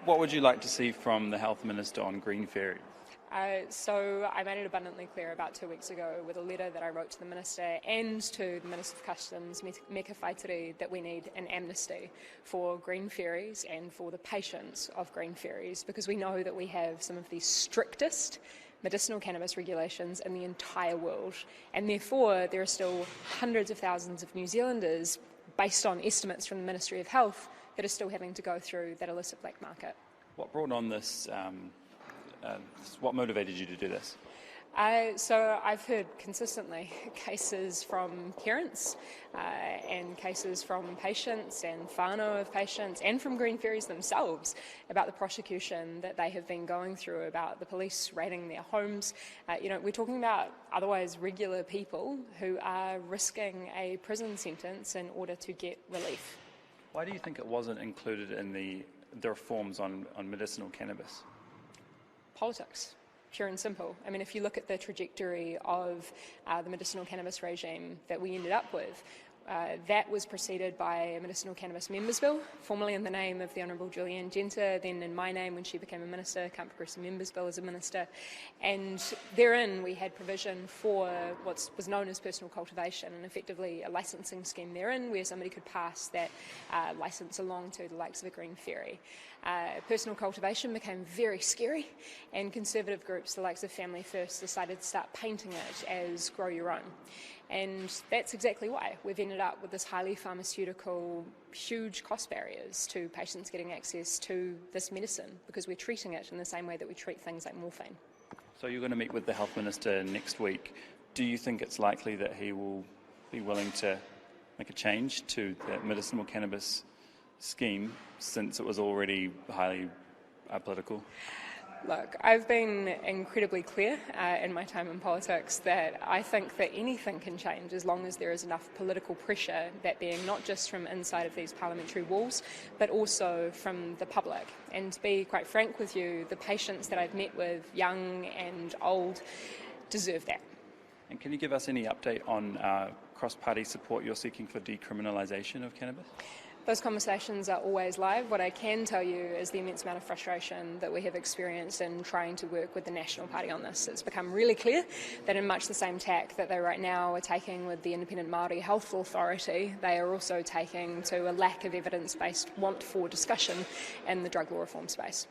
What would you like to see from the Health Minister on green fairies? So I made it abundantly clear about 2 weeks ago with a letter that I wrote to the Minister and to the Minister of Customs, Meka Whaitiri, that we need an amnesty for green fairies and for the patients of green fairies, because we know that we have some of the strictest medicinal cannabis regulations in the entire world, and therefore there are still hundreds of thousands of New Zealanders, based on estimates from the Ministry of Health, that are still having to go through that illicit black market. What brought on this? What motivated you to do this? So I've heard consistently cases from parents and cases from patients and whānau of patients and from green fairies themselves about the prosecution that they have been going through, about the police raiding their homes. We're talking about otherwise regular people who are risking a prison sentence in order to get relief. Why do you think it wasn't included in the reforms on medicinal cannabis? Politics, pure and simple. I mean, if you look at the trajectory of the medicinal cannabis regime that we ended up with, that was preceded by a medicinal cannabis members bill, formerly in the name of the Honourable Julianne Genter, then in my name when she became a minister, Can't Progress a Members Bill as a minister, and therein we had provision for what was known as personal cultivation, and effectively a licensing scheme therein where somebody could pass that licence along to the likes of a green fairy. Personal cultivation became very scary, and conservative groups, the likes of Family First, decided to start painting it as grow your own. And that's exactly why we've ended up with this highly pharmaceutical, huge cost barriers to patients getting access to this medicine, because we're treating it in the same way that we treat things like morphine. So you're going to meet with the Health Minister next week. Do you think it's likely that he will be willing to make a change to the medicinal cannabis scheme, since it was already highly political? Look, I've been incredibly clear in my time in politics that I think that anything can change as long as there is enough political pressure, that being not just from inside of these parliamentary walls, but also from the public. And to be quite frank with you, the patients that I've met with, young and old, deserve that. And can you give us any update on cross-party support you're seeking for decriminalisation of cannabis? Those conversations are always live. What I can tell you is the immense amount of frustration that we have experienced in trying to work with the National Party on this. It's become really clear that in much the same tack that they right now are taking with the Independent Māori Health Authority, they are also taking to a lack of evidence-based want for discussion in the drug law reform space.